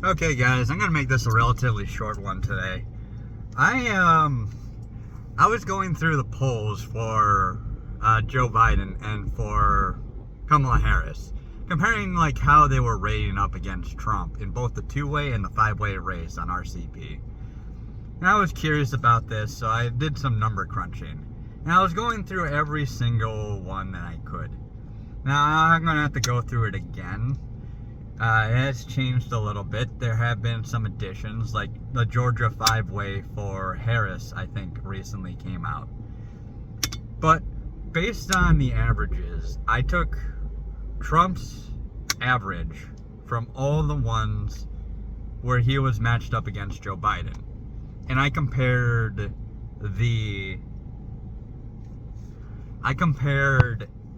Okay, guys, I'm gonna make this a relatively short one today. I was going through the polls for Joe Biden and for Kamala Harris, comparing like how they were rating up against Trump in both the two-way and the five-way race on RCP. And I was curious about this, so I did some number crunching. And I was going through every single one that I could. Now I'm gonna have to go through it again. It has changed a little bit. There have been some additions, like the Georgia five-way for Harris, I think, recently came out. But based on the averages, I took Trump's average from all the ones where he was matched up against Joe Biden. And I compared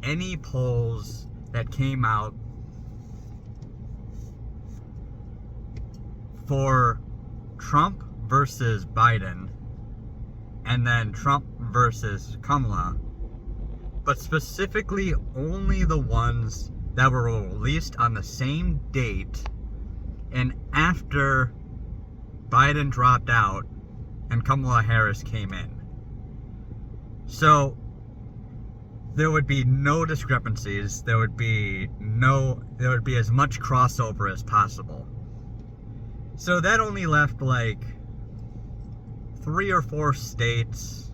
any polls that came out for Trump versus Biden, and then Trump versus Kamala, but specifically only the ones that were released on the same date and after Biden dropped out and Kamala Harris came in. So there would be no discrepancies. There would be as much crossover as possible. So that only left like 3 or 4 states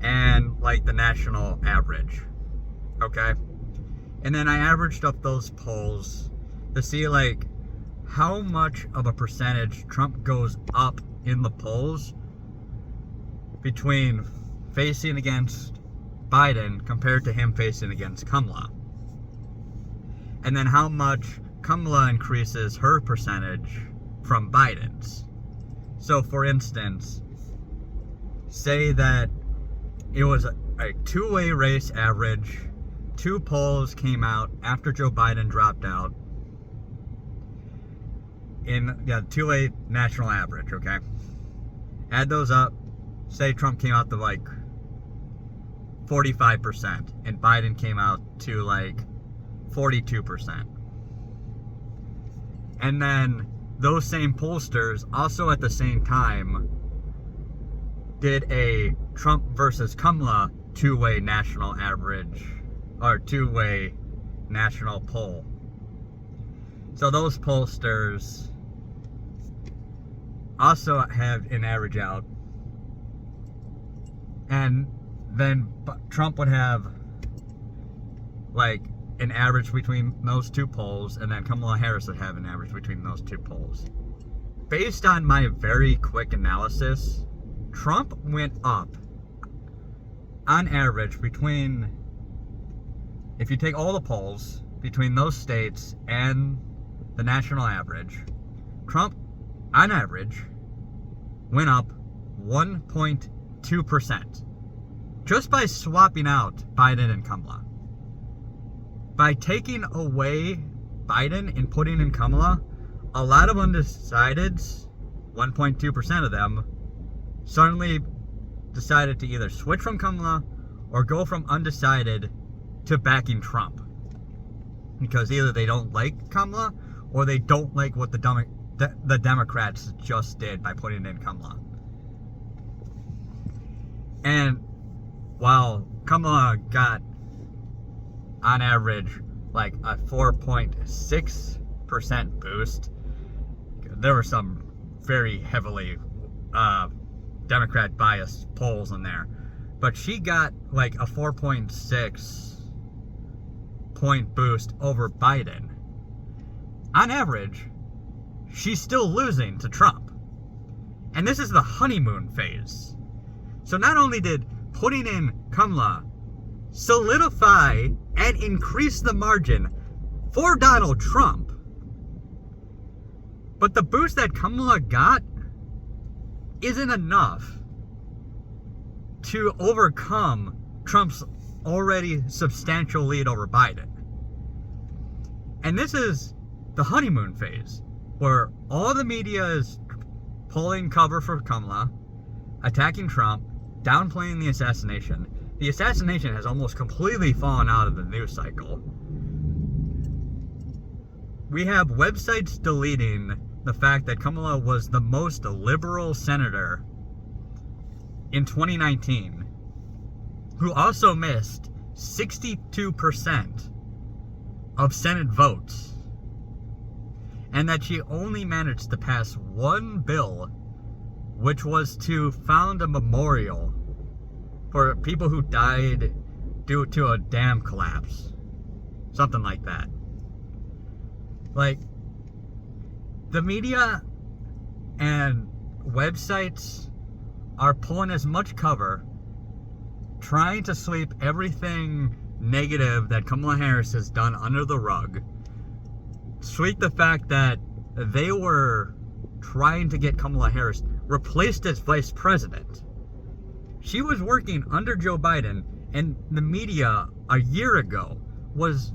and like the national average. Okay? And then I averaged up those polls to see like how much of a percentage Trump goes up in the polls between facing against Biden compared to him facing against Kamala. And then how much Kamala increases her percentage from Biden's. So for instance, say that it was a two-way race average. 2 polls came out after Joe Biden dropped out. Two-way national average, okay? Add those up. Say Trump came out to like 45% and Biden came out to like 42%. And then those same pollsters also at the same time did a Trump versus Kamala two-way national average or two-way national poll. So those pollsters also have an average out, and then Trump would have like an average between those 2 polls, and then Kamala Harris would have an average between those 2 polls. Based on my very quick analysis, Trump went up on average between, if you take all the polls between those states and the national average, Trump on average went up 1.2% just by swapping out Biden and Kamala. By taking away Biden and putting in Kamala, a lot of undecideds, 1.2% of them, suddenly decided to either switch from Kamala or go from undecided to backing Trump. Because either they don't like Kamala or they don't like what the Democrats just did by putting in Kamala. And while Kamala got on average like a 4.6% boost, there were some very heavily Democrat biased polls in there, but she got like a 4.6 point boost over Biden. On average, she's still losing to Trump. And this is the honeymoon phase. So not only did putting in Kamala solidify and increase the margin for Donald Trump, but the boost that Kamala got isn't enough to overcome Trump's already substantial lead over Biden. And this is the honeymoon phase, where all the media is pulling cover for Kamala, attacking Trump, downplaying the assassination. The assassination has almost completely fallen out of the news cycle. We have websites deleting the fact that Kamala was the most liberal senator in 2019, who also missed 62% of Senate votes, and that she only managed to pass one bill, which was to found a memorial for people who died due to a dam collapse. Something like that. Like, the media and websites are pulling as much cover, trying to sweep everything negative that Kamala Harris has done under the rug. Sweep the fact that they were trying to get Kamala Harris replaced as vice president. She was working under Joe Biden, and the media a year ago was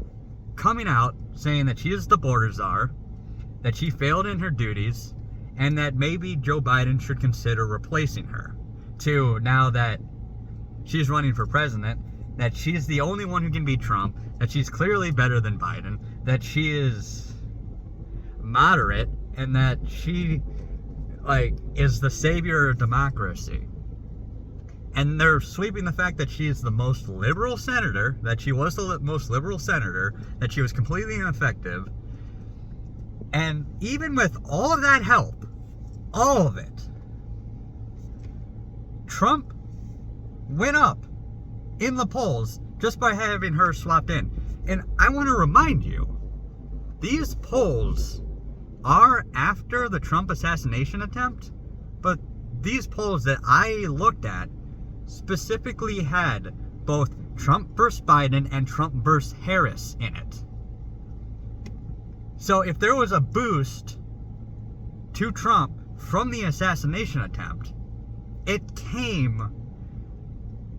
coming out saying that she is the border czar, that she failed in her duties, and that maybe Joe Biden should consider replacing her. To now that she's running for president, that she's the only one who can beat Trump, that she's clearly better than Biden, that she is moderate, and that she, like, is the savior of democracy. And they're sweeping the fact that she is the most liberal senator, that she was the most liberal senator, that she was completely ineffective. And even with all of that help, all of it, Trump went up in the polls just by having her swapped in. And I want to remind you, these polls are after the Trump assassination attempt, but these polls that I looked at specifically had both Trump versus Biden and Trump versus Harris in it. So if there was a boost to Trump from the assassination attempt, it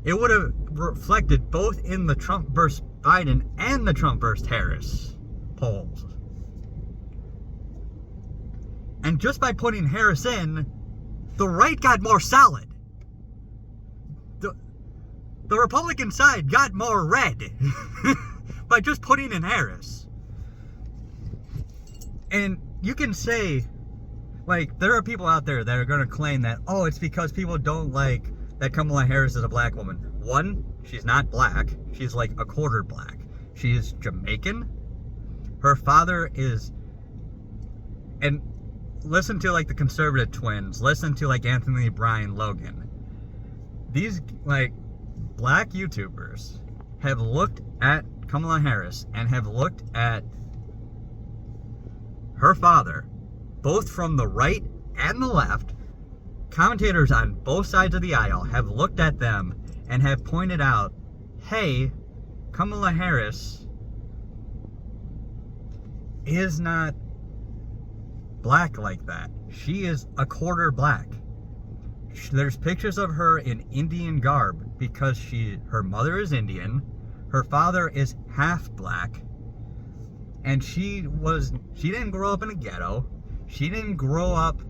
would have reflected both in the Trump versus Biden and the Trump versus Harris polls. And just by putting Harris in, the right got more solid. The Republican side got more red by just putting in Harris. And you can say, like, there are people out there that are going to claim that, oh, it's because people don't like that Kamala Harris is a black woman. One, she's not black. She's like a quarter black. She is Jamaican. Her father is, and listen to like the conservative twins, listen to like Anthony Bryan Logan. These like black YouTubers have looked at Kamala Harris and have looked at her father, both from the right and the left. Commentators on both sides of the aisle have looked at them and have pointed out, hey, Kamala Harris is not black like that. She is a quarter black. There's pictures of her in Indian garb because her mother is Indian, her father is half black, and she didn't grow up in a ghetto. She didn't grow up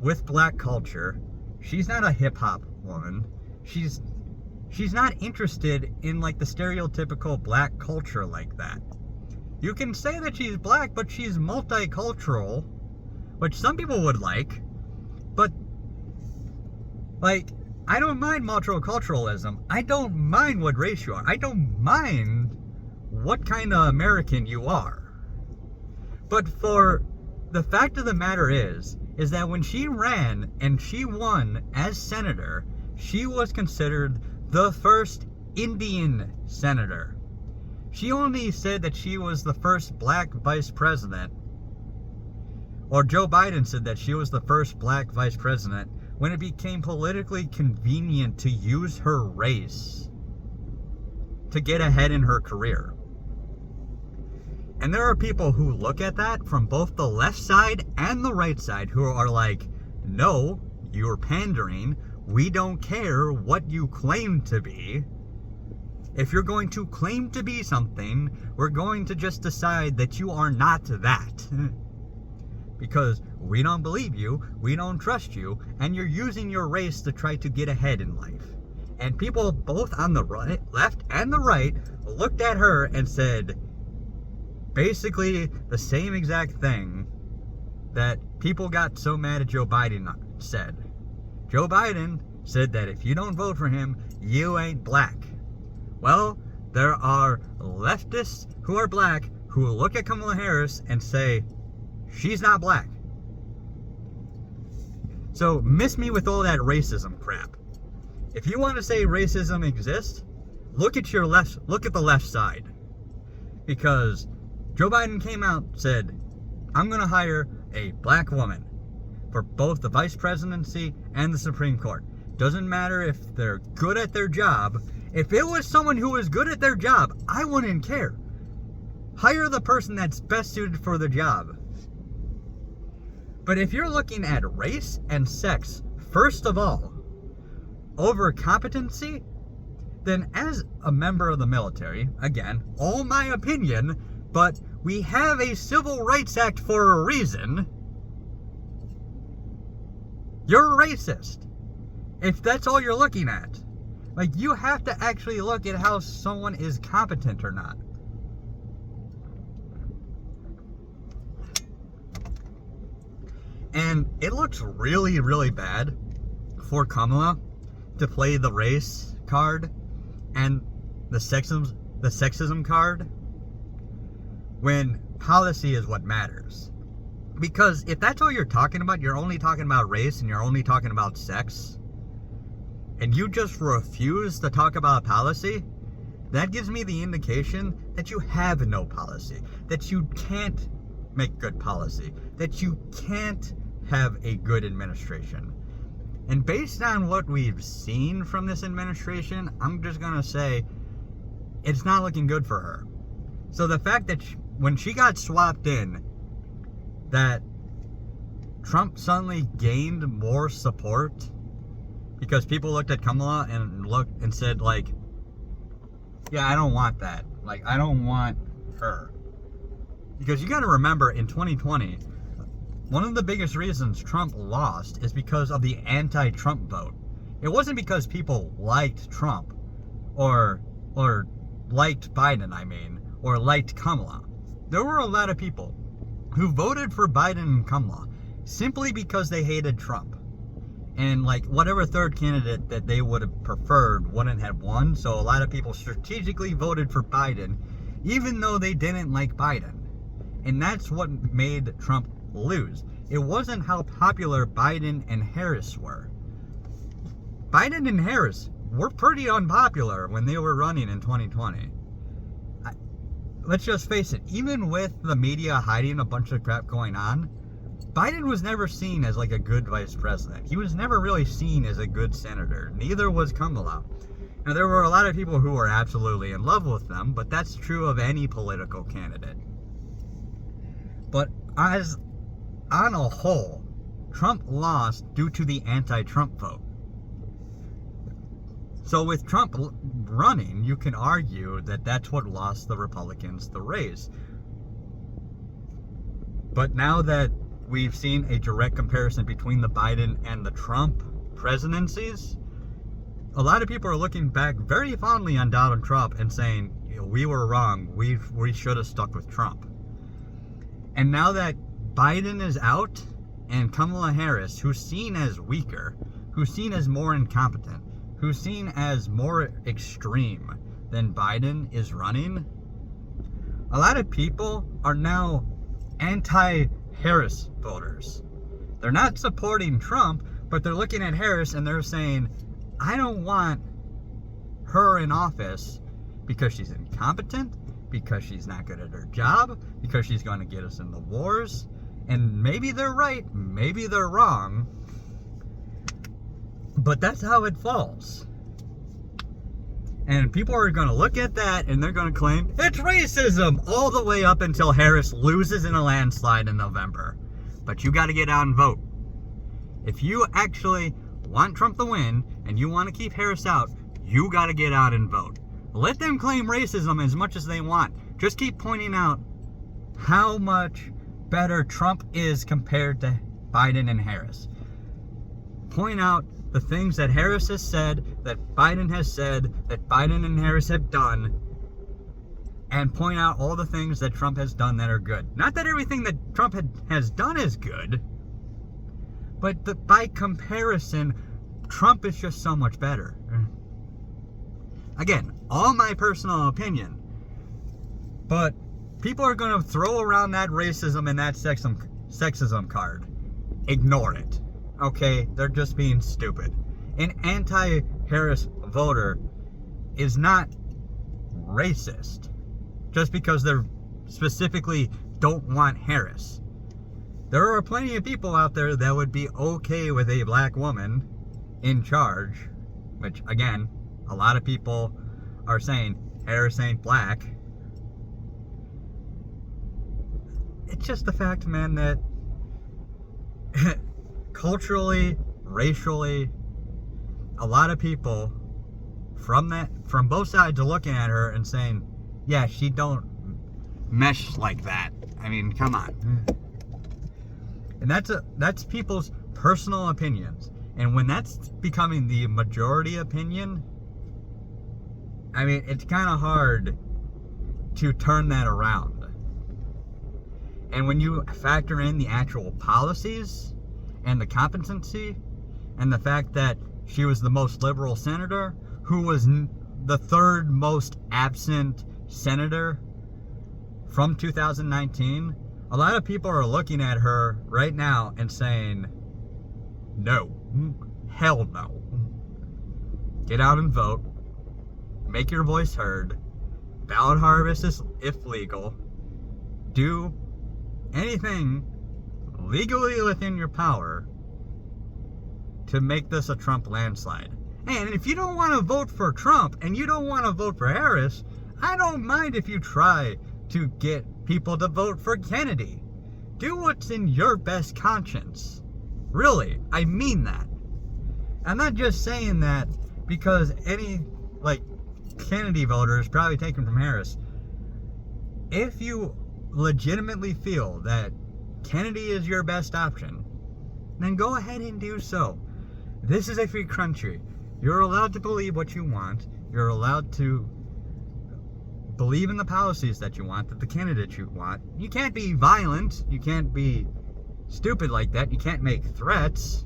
with black culture. She's not a hip hop woman. She's not interested in like the stereotypical black culture like that. You can say that she's black, but she's multicultural, which some people would like. But like, I don't mind multiculturalism. I don't mind what race you are. I don't mind what kind of American you are. But for the fact of the matter is that when she ran and she won as senator, she was considered the first Indian senator. She only said that she was the first black vice president, or Joe Biden said that she was the first black vice president, when it became politically convenient to use her race to get ahead in her career. And there are people who look at that from both the left side and the right side who are like, no, you're pandering. We don't care what you claim to be. If you're going to claim to be something, we're going to just decide that you are not that. Because we don't believe you, we don't trust you, and you're using your race to try to get ahead in life. And people both on the right, left and the right looked at her and said basically the same exact thing that people got so mad at Joe Biden said. Joe Biden said that if you don't vote for him, you ain't black. Well, there are leftists who are black who look at Kamala Harris and say, she's not black. So miss me with all that racism crap. If you want to say racism exists, look at the left side. Because Joe Biden came out and said, I'm going to hire a black woman for both the vice presidency and the Supreme Court. Doesn't matter if they're good at their job. If it was someone who was good at their job, I wouldn't care. Hire the person that's best suited for the job. But if you're looking at race and sex, first of all, over competency, then as a member of the military, again, all my opinion, but we have a Civil Rights Act for a reason, you're a racist. If that's all you're looking at. Like, you have to actually look at how someone is competent or not. And it looks really, really bad for Kamala to play the race card and the sexism card when policy is what matters. Because if that's all you're talking about, you're only talking about race and you're only talking about sex, and you just refuse to talk about policy, that gives me the indication that you have no policy, that you can't make good policy, that you can't have a good administration. And based on what we've seen from this administration, I'm just going to say it's not looking good for her. So the fact that when she got swapped in, that Trump suddenly gained more support because people looked at Kamala and said, like, yeah, I don't want that. Like, I don't want her. Because you got to remember, in 2020, one of the biggest reasons Trump lost is because of the anti-Trump vote. It wasn't because people liked Trump or liked Biden, or liked Kamala. There were a lot of people who voted for Biden and Kamala simply because they hated Trump. And like whatever third candidate that they would have preferred wouldn't have won. So a lot of people strategically voted for Biden, even though they didn't like Biden. And that's what made Trump lose. It wasn't how popular Biden and Harris were. Biden and Harris were pretty unpopular when they were running in 2020. Let's just face it, even with the media hiding a bunch of crap going on, Biden was never seen as like a good vice president. He was never really seen as a good senator. Neither was Kamala. Now, there were a lot of people who were absolutely in love with them, but that's true of any political candidate. But as on a whole, Trump lost due to the anti-Trump vote. So with Trump running, you can argue that that's what lost the Republicans the race. But now that we've seen a direct comparison between the Biden and the Trump presidencies, a lot of people are looking back very fondly on Donald Trump and saying, we were wrong, we should have stuck with Trump. And now that Biden is out and Kamala Harris, who's seen as weaker, who's seen as more incompetent, who's seen as more extreme than Biden is running, a lot of people are now anti-Harris voters. They're not supporting Trump, but they're looking at Harris and they're saying, I don't want her in office because she's incompetent, because she's not good at her job, because she's going to get us in the wars. And maybe they're right, maybe they're wrong, but that's how it falls. And people are going to look at that and they're going to claim it's racism all the way up until Harris loses in a landslide in November. But you got to get out and vote. If you actually want Trump to win and you want to keep Harris out, you got to get out and vote. Let them claim racism as much as they want. Just keep pointing out how much better Trump is compared to Biden and Harris. Point out the things that Harris has said, that Biden has said, that Biden and Harris have done, and point out all the things that Trump has done that are good. Not that everything that Trump has done is good, but by comparison, Trump is just so much better. Again, all my personal opinion, but people are going to throw around that racism and that sexism card. Ignore it. Okay? They're just being stupid. An anti-Harris voter is not racist just because they're specifically don't want Harris. There are plenty of people out there that would be okay with a black woman in charge, which, again, a lot of people are saying Harris ain't black. It's just the fact, man, that culturally, racially, a lot of people from both sides are looking at her and saying, yeah, she don't mesh like that. I mean, come on. And that's people's personal opinions. And when that's becoming the majority opinion, I mean, it's kind of hard to turn that around. And when you factor in the actual policies and the competency and the fact that she was the most liberal senator, who was the third most absent senator from 2019, a lot of people are looking at her right now and saying, no, hell no. Get out and vote. Make your voice heard. Ballot harvest is if legal. Do anything legally within your power to make this a Trump landslide. And if you don't want to vote for Trump and you don't want to vote for Harris, I don't mind if you try to get people to vote for Kennedy. Do what's in your best conscience. Really, I mean that. I'm not just saying that because any, Kennedy voter is probably taken from Harris. If you legitimately feel that Kennedy is your best option, then go ahead and do so. This is a free country. You're allowed to believe what you want. You're allowed to believe in the policies that you want, that the candidates you want. You can't be violent. You can't be stupid like that. You can't make threats.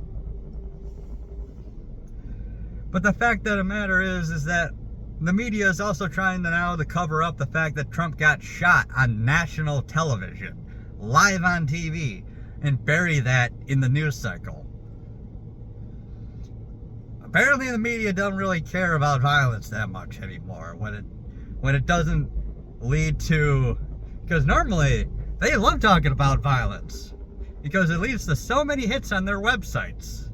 But the fact of the matter is that the media is also trying to cover up the fact that Trump got shot on national television, live on TV, and bury that in the news cycle. Apparently the media doesn't really care about violence that much anymore when it doesn't lead to, because normally they love talking about violence because it leads to so many hits on their websites.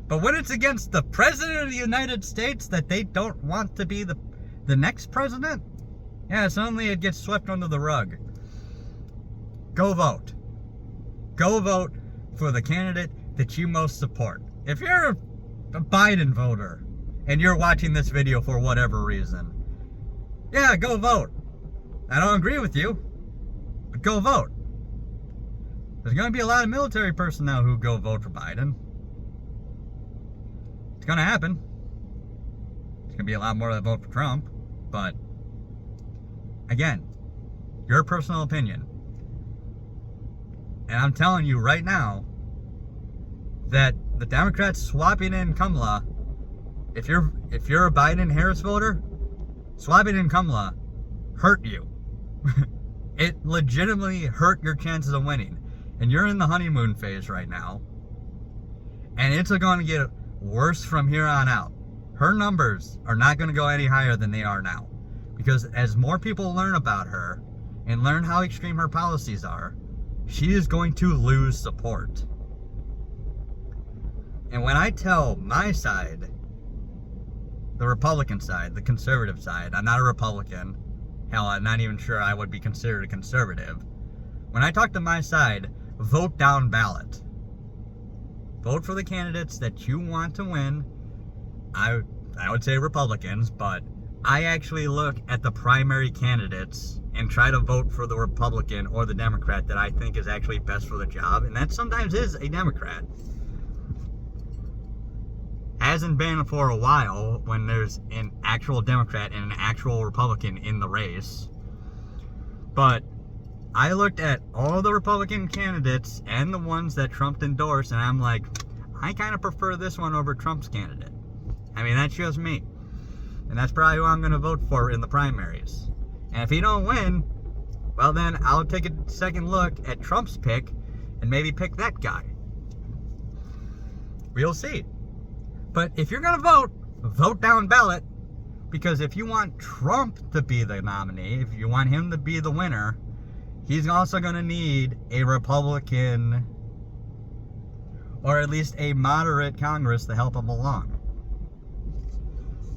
But when it's against the President of the United States that they don't want to be the next president, yeah, suddenly it gets swept under the rug. Go vote. Go vote for the candidate that you most support. If you're a Biden voter and you're watching this video for whatever reason, yeah, go vote. I don't agree with you, but go vote. There's going to be a lot of military personnel who go vote for Biden. It's going to happen. There's going to be a lot more that vote for Trump. But, again, your personal opinion. And I'm telling you right now that the Democrats swapping in Kamala, if you're a Biden-Harris voter, swapping in Kamala hurt you. It legitimately hurt your chances of winning. And you're in the honeymoon phase right now. And it's going to get worse from here on out. Her numbers are not going to go any higher than they are now. Because as more people learn about her and learn how extreme her policies are, she is going to lose support. And when I tell my side, the Republican side, the conservative side, I'm not a Republican. Hell, I'm not even sure I would be considered a conservative. When I talk to my side, vote down ballot. Vote for the candidates that you want to win. I would say Republicans, but I actually look at the primary candidates and try to vote for the Republican or the Democrat that I think is actually best for the job, and that sometimes is a Democrat. Hasn't been for a while when there's an actual Democrat and an actual Republican in the race. But I looked at all the Republican candidates and the ones that Trump endorsed, and I'm like, I kind of prefer this one over Trump's candidate. I mean, that's just me. And that's probably who I'm going to vote for in the primaries. And if he don't win, well then I'll take a second look at Trump's pick and maybe pick that guy. We'll see. But if you're going to vote, vote down ballot. Because if you want Trump to be the nominee, if you want him to be the winner, he's also going to need a Republican or at least a moderate Congress to help him along.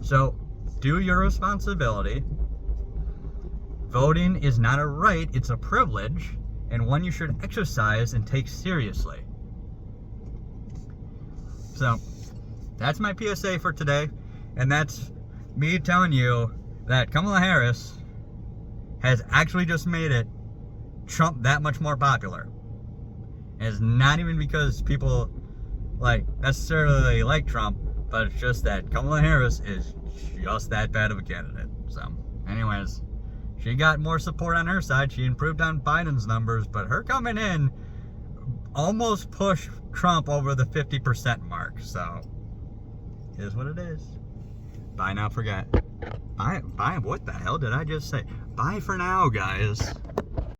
So, do your responsibility. Voting is not a right, it's a privilege, and one you should exercise and take seriously. So, that's my PSA for today, and that's me telling you that Kamala Harris has actually just made Trump that much more popular. And it's not even because people necessarily like Trump, but it's just that Kamala Harris is just that bad of a candidate. So, anyways, she got more support on her side. She improved on Biden's numbers, but her coming in almost pushed Trump over the 50% mark. So, it is what it is. Bye now, forget. Bye, what the hell did I just say? Bye for now, guys.